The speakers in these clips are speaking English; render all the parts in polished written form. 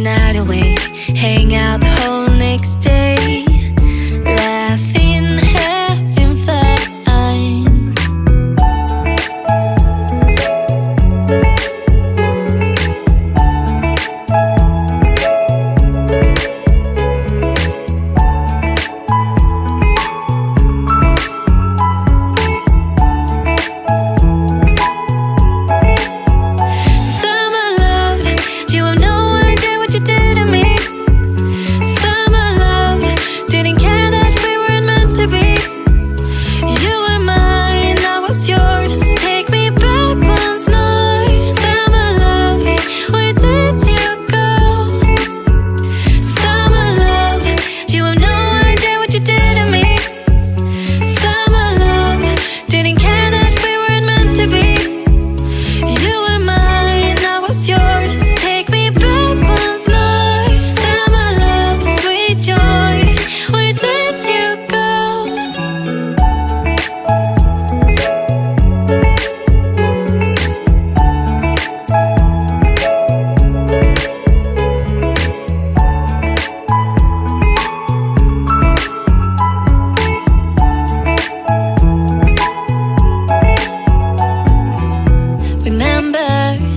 night away, hang out the whole next day, laughing, having fun.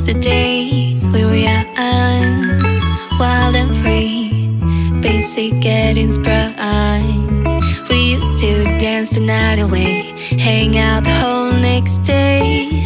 The days we were young, wild and free, basic getting sprung. We used to dance the night away, hang out the whole next day,